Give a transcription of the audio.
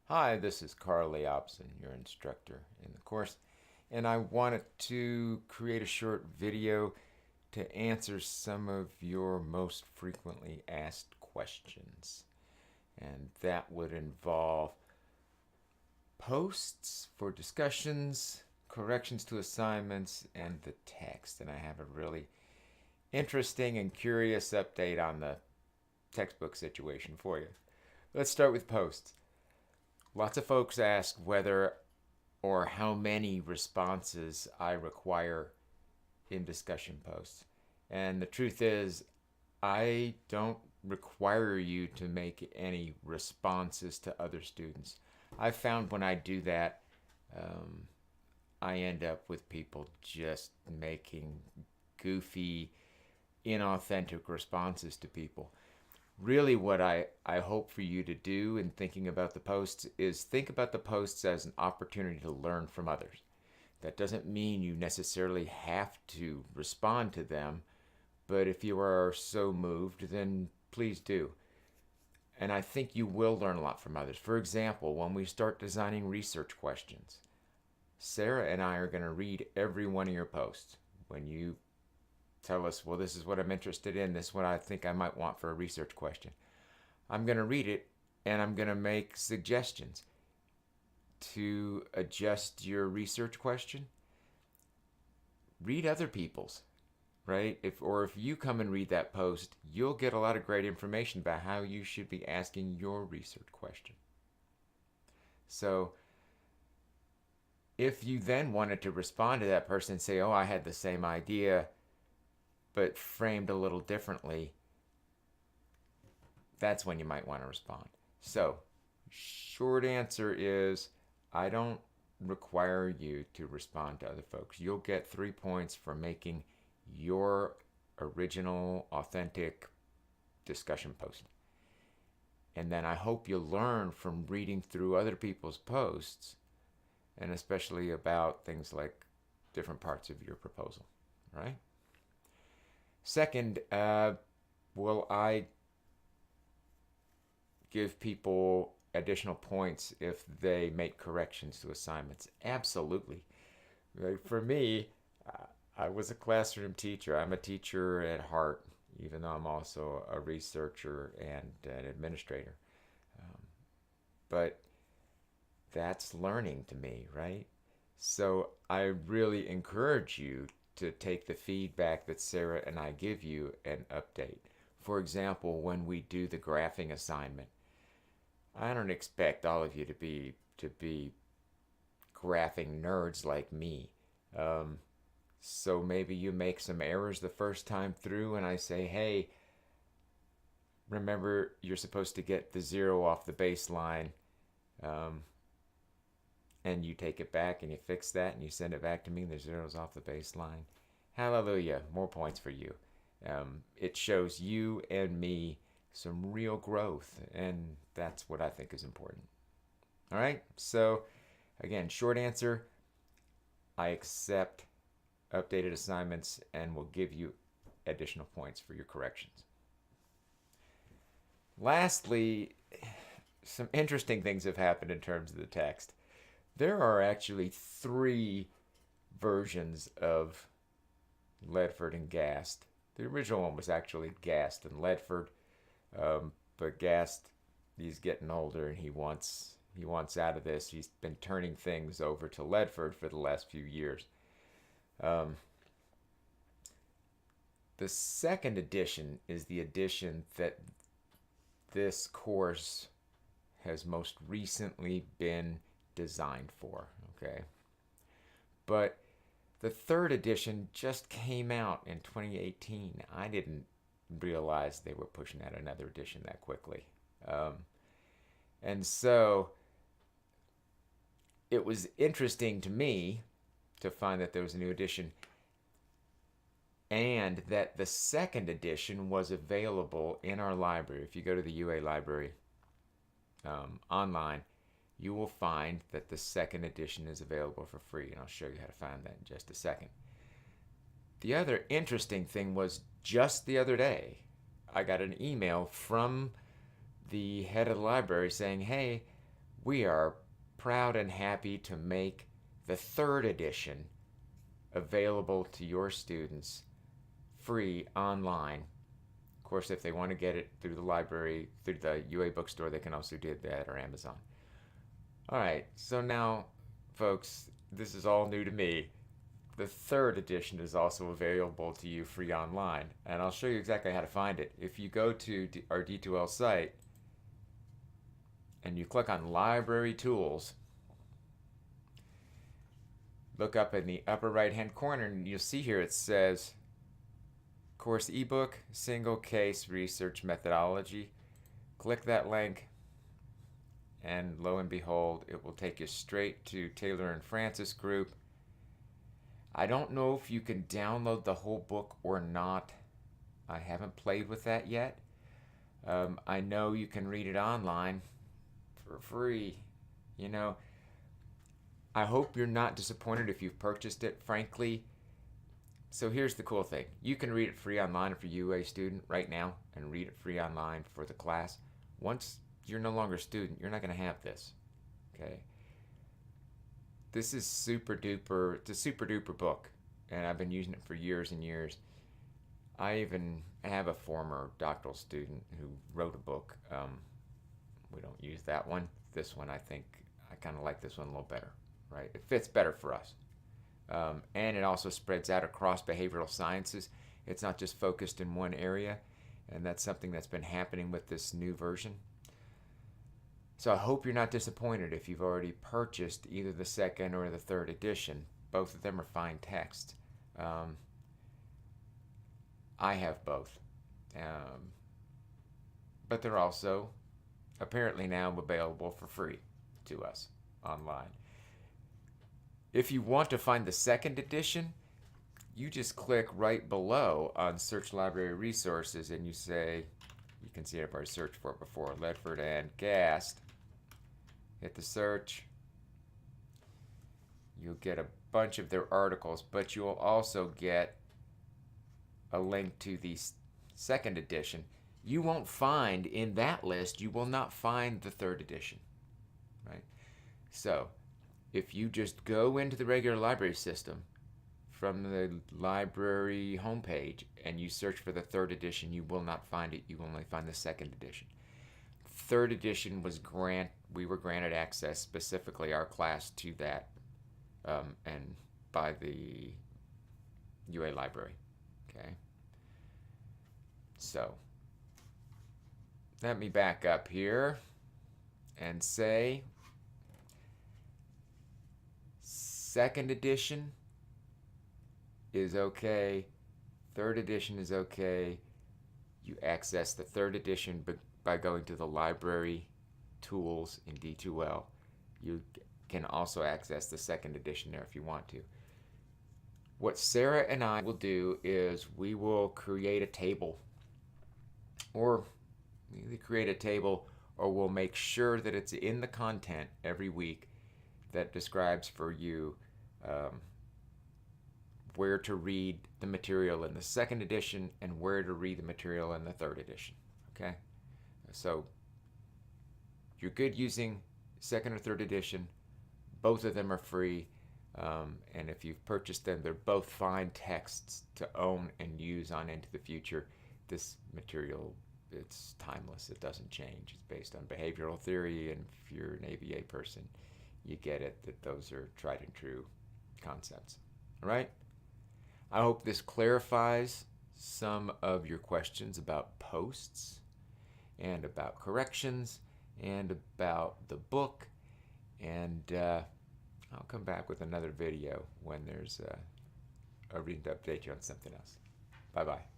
Hi, this is Carl Leobson, your instructor in the course, and I wanted to create a short video to answer some of your most frequently asked questions. And that would involve posts for discussions, corrections to assignments, and the text. And I have a really interesting and curious update on the textbook situation for you. Let's start with posts. Lots of folks ask whether or how many responses I require in discussion posts. And the truth is, I don't require you to make any responses to other students. I've found when I do that, um, I end up with people just making goofy, inauthentic responses to people. Really, what I hope for you to do in thinking about the posts is think about the posts as an opportunity to learn from others. That doesn't mean you necessarily have to respond to them, but if you are so moved, then please do. And I think you will learn a lot from others. For example, when we start designing research questions, Sarah and I are going to read every one of your posts. When you tell us, well, this is what I'm interested in, this is what I think I might want for a research question, I'm going to read it and I'm going to make suggestions to adjust your research question. Read other people's, right? If you come and read that post, you'll get a lot of great information about how you should be asking your research question. So if you then wanted to respond to that person and say, oh, I had the same idea, but framed a little differently, that's when you might want to respond. So, short answer is I don't require you to respond to other folks. You'll get 3 points for making your original, authentic discussion post. And then I hope you learn from reading through other people's posts, and especially about things like different parts of your proposal, right? Second, will I give people additional points if they make corrections to assignments? Absolutely. Like for me, I was a classroom teacher. I'm a teacher at heart, even though I'm also a researcher and an administrator. Um, but that's learning to me, right? So I really encourage you to take the feedback that Sarah and I give you and update. For example, when we do the graphing assignment, I don't expect all of you to be graphing nerds like me. Um, so maybe you make some errors the first time through, and I say, hey, remember you're supposed to get the zero off the baseline. Um, and you take it back and you fix that and you send it back to me and the zero's off the baseline. Hallelujah, more points for you. It shows you and me some real growth, and that's what I think is important. All right, so again, short answer, I accept updated assignments and will give you additional points for your corrections. Lastly, some interesting things have happened in terms of the text. There are actually 3 versions of Ledford and Gast. The original one was actually Gast and Ledford, but Gast, he's getting older and he wants out of this. He's been turning things over to Ledford for the last few years. The second edition is the edition that this course has most recently been designed for, okay? But the third edition just came out in 2018. I didn't realize they were pushing out another edition that quickly. And so it was interesting to me to find that there was a new edition and that the second edition was available in our library. If you go to the UA library online, you will find that the second edition is available for free, and I'll show you how to find that in just a second. The other interesting thing was just the other day, I got an email from the head of the library saying, hey, we are proud and happy to make the 3rd edition available to your students free online. Of course, if they want to get it through the library, through the UA bookstore, they can also do that, or Amazon. All right, so now, folks, this is all new to me. The 3rd edition is also available to you free online, and I'll show you exactly how to find it. If you go to our D2L site and you click on Library Tools, look up in the upper right-hand corner, and you'll see here it says Course ebook, single case research methodology. Click that link, and lo and behold, it will take you straight to Taylor and Francis group. I don't know if you can download the whole book or not. I haven't played with that yet. I know you can read it online for free. You know, I hope you're not disappointed if you've purchased it, frankly. So here's the cool thing. You can read it free online for UA student right now and read it free online for the class. Once you're no longer a student, you're not going to have this. Okay? This is super duper. It's a super duper book, and I've been using it for years and years. I even have a former doctoral student who wrote a book. We don't use that one. This one, I think, I kind of like this one a little better, right? It fits better for us. And it also spreads out across behavioral sciences. It's not just focused in one area, and that's something that's been happening with this new version. So I hope you're not disappointed if you've already purchased either the 2nd or the 3rd edition. Both of them are fine text. I have both. But they're also apparently now available for free to us online. If you want to find the 2nd edition, you just click right below on Search Library Resources, and you say, you can see it, I've already searched for it before, Ledford and Gast. Hit the search. You'll get a bunch of their articles, but you'll also get a link to the 2nd edition. You won't find in that list, you will not find the 3rd edition, right? So if you just go into the regular library system from the library homepage and you search for the 3rd edition, you will not find it. You will only find the 2nd edition. 3rd edition was we were granted access, specifically our class, to that, and by the UA library. Okay. So let me back up here and say 2nd edition is okay. 3rd edition is okay. You access the 3rd edition by going to the library tools in D2L. You can also access the 2nd edition there if you want to. What Sarah and I will do is we will create a table, or either create a table, or we'll make sure that it's in the content every week that describes for you where to read the material in the 2nd edition and where to read the material in the 3rd edition. Okay? So you're good using 2nd or 3rd edition. Both of them are free. And if you've purchased them, they're both fine texts to own and use on into the future. This material, it's timeless. It doesn't change. It's based on behavioral theory, and if you're an ABA person, you get it, that those are tried and true concepts. All right? I hope this clarifies some of your questions about posts and about corrections and about the book, and I'll come back with another video when there's a reason to update you on something else. Bye-bye.